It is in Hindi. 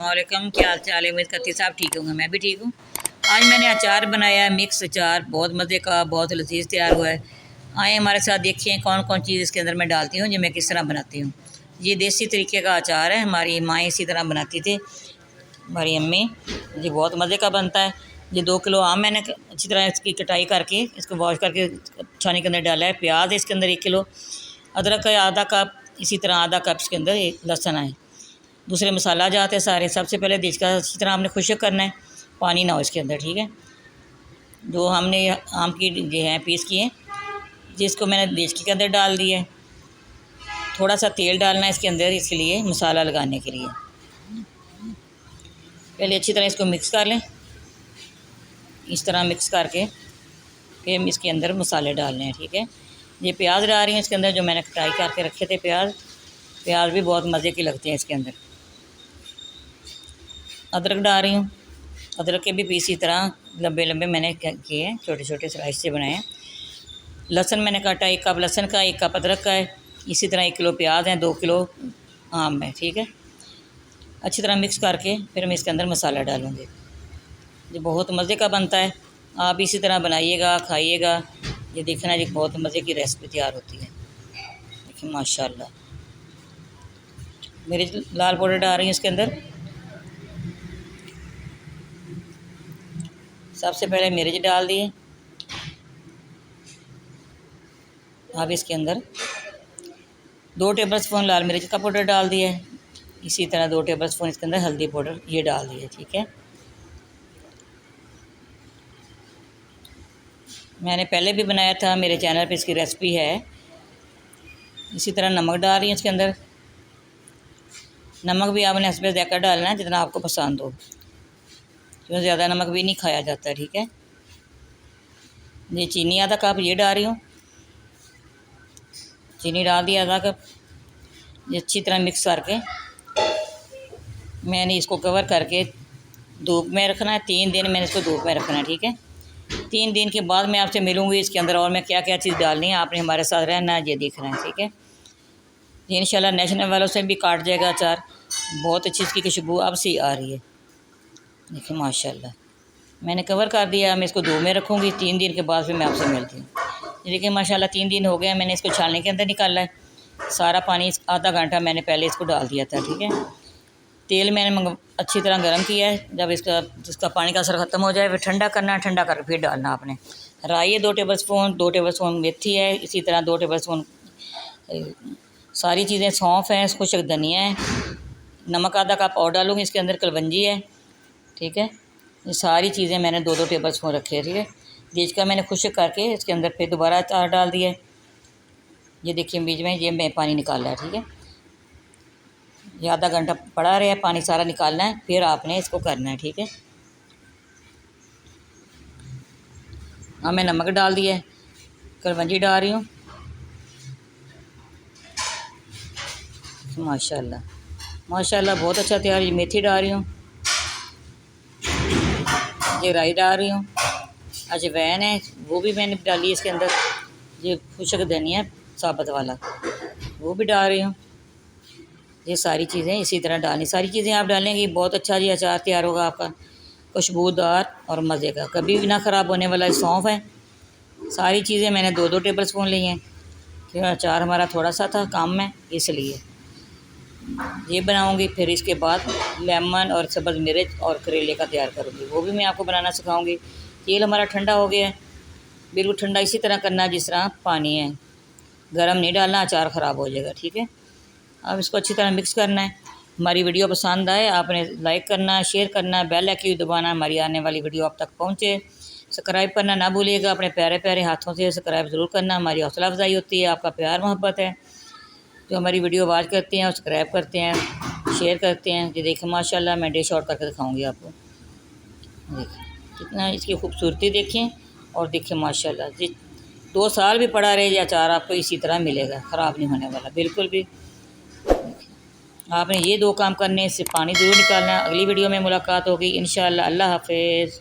वालेकुम, क्या हाल चाल है। उम्मीद करती साहब ठीक होंगे, मैं भी ठीक हूँ। आज मैंने अचार बनाया है, मिक्स अचार, बहुत मज़े का, बहुत लजीज तैयार हुआ है। आए हमारे साथ देखिए कौन कौन चीज़ इसके अंदर मैं डालती हूँ, जो मैं किस तरह बनाती हूँ। ये देसी तरीके का अचार है, हमारी माँ इसी तरह बनाती थी, हमारी अम्मी। ये बहुत मज़े का बनता है। ये 2 किलो आम मैंने अच्छी तरह इसकी कटाई करके इसको वॉश करके छानी के अंदर डाला है। प्याज है इसके अंदर 1 किलो, अदरक का आधा कप, इसी तरह आधा कप इसके अंदर लहसुन है। दूसरे मसाला जाते हैं सारे। सबसे पहले देश का अच्छी तरह हमने खुश्क करना है, पानी ना हो इसके अंदर, ठीक है। जो हमने आम की ये हैं पीस किए, जिसको मैंने देचकी के अंदर डाल दिया है। थोड़ा सा तेल डालना है इसके अंदर, इसके लिए मसाला लगाने के लिए। पहले अच्छी तरह इसको मिक्स कर लें। इस तरह मिक्स करके फिर हम इसके अंदर मसाले डालने हैं, ठीक है। ये प्याज डाल रही हैं इसके अंदर, जो मैंने कटाई करके रखे थे प्याज भी बहुत मज़े के लगते हैं इसके अंदर। अदरक डाल रही हूँ, अदरक के भी पीस इसी तरह लंबे लंबे मैंने किए हैं, छोटे छोटे स्लाइस से बनाए हैं। लहसुन मैंने काटा 1 कप लहसुन का, 1 कप अदरक का है। इसी तरह 1 किलो प्याज है, 2 किलो आम है, ठीक है। अच्छी तरह मिक्स करके फिर मैं इसके अंदर मसाला डालूँगी। ये बहुत मज़े का बनता है, आप इसी तरह बनाइएगा, खाइएगा। ये देखना जी बहुत मज़े की रेसिपी तैयार होती है। देखिए माशाल्लाह। मिर्च लाल पाउडर डाल रही हूँ इसके अंदर। सबसे पहले मिर्च डाल दिए। अब इसके अंदर 2 टेबल स्पून लाल मिर्च का पाउडर डाल दिया है। इसी तरह 2 टेबल स्पून इसके अंदर हल्दी पाउडर ये डाल दिए, ठीक है। मैंने पहले भी बनाया था, मेरे चैनल पे इसकी रेसिपी है। इसी तरह नमक डाल रही हूँ इसके अंदर। नमक भी आपने हस्बे ज़ायक़ा डालना है, जितना आपको पसंद हो, क्योंकि ज़्यादा नमक भी नहीं खाया जाता, ठीक है। ये चीनी आधा कप ये डाल रही हूँ, चीनी डाल दिया आधा कप। ये अच्छी तरह मिक्स करके मैंने इसको कवर करके धूप में रखना है। 3 दिन मैंने इसको धूप में रखना है, ठीक है। 3 दिन के बाद मैं आपसे मिलूँगी इसके अंदर और मैं क्या क्या चीज़ डालनी है। आपने हमारे साथ रहना है, ये देखना है, ठीक है। ये इंशाल्लाह नेशनल वालों से भी काट जाएगा अचार। बहुत अच्छी इसकी खुशबू अब से आ रही है, देखिए माशाल्लाह। मैंने कवर कर दिया, मैं इसको धूप में रखूँगी। 3 दिन के बाद फिर मैं आपसे मिलती हूँ। देखिए माशाल्लाह 3 दिन हो गए, मैंने इसको छानने के अंदर निकाला है। सारा पानी आधा घंटा मैंने पहले इसको डाल दिया था, ठीक है। तेल मैंने अच्छी तरह गर्म किया है। जब इसका पानी का असर ख़त्म हो जाए फिर ठंडा करना है, ठंडा करके फिर डालना आपने। राई है 2 टेबल स्पून, 2 टेबल स्पून मेथी है, इसी तरह 2 टेबल स्पून सारी चीज़ें, सौंफ है, खुश्क धनिया है। नमक आधा कप और डालूँगी इसके अंदर, कलवंजी है, ठीक है। ये सारी चीज़ें मैंने 2-2 टेबल स्पून रखी है, ठीक है। बीज का मैंने खुश्क करके इसके अंदर फिर दोबारा अचार डाल दिया है। ये देखिए बीच में ये मैं पानी निकाला है, ठीक है। ये आधा घंटा पड़ा रहा है, पानी सारा निकालना है, फिर आपने इसको करना है, ठीक है। हाँ मैं नमक डाल दिया है, कलवंजी डाल रही हूँ, माशाल्लाह माशाल्लाह बहुत अच्छा तैयार। ये मेथी डाल रही हूँ, ये राई डाल रही हूँ, अजवैन है वो भी मैंने डाली है इसके अंदर। ये खुश्क धनिया साबुत वाला वो भी डाल रही हूँ। ये सारी चीज़ें इसी तरह डालनी, सारी चीज़ें आप डालेंगे बहुत अच्छा जी अचार तैयार होगा आपका, खुशबूदार और मज़े का, कभी भी ना ख़राब होने वाला। सौंफ है। सारी चीज़ें मैंने 2-2 टेबल स्पून ली हैं, क्योंकि अचार हमारा थोड़ा सा था काम में, इसलिए ये बनाऊंगी। फिर इसके बाद लेमन और सब्ज़ मिर्च और करेले का तैयार करूँगी, वो भी मैं आपको बनाना सिखाऊंगी। तेल हमारा ठंडा हो गया है, बिल्कुल ठंडा इसी तरह करना जिस तरह पानी है, गरम नहीं डालना, अचार ख़राब हो जाएगा, ठीक है। अब इसको अच्छी तरह मिक्स करना है। हमारी वीडियो पसंद आए आपने लाइक करना, शेयर करना, बेल आइकन दबाना, हमारी आने वाली वीडियो आप तक पहुँचे। सब्सक्राइब करना ना भूलिएगा, अपने प्यारे प्यारे हाथों से सब्सक्राइब ज़रूर करना, हमारी हौसला अफजाई होती है, आपका प्यार मोहब्बत है। जो हमारी वीडियो वॉच करते हैं, सब्सक्राइब करते हैं, शेयर करते हैं। ये देखिए माशाल्लाह मैं डिश आउट करके दिखाऊँगी आपको। देखिए कितना इसकी खूबसूरती देखें, और देखिए माशाल्लाह जी 2 साल भी पड़ा रहे ये अचार आपको इसी तरह मिलेगा, ख़राब नहीं होने वाला बिल्कुल भी। आपने ये 2 काम करने, इससे पानी ज़रूर निकालना है। अगली वीडियो में मुलाकात होगी इंशाअल्लाह। अल्लाह हाफ़िज़।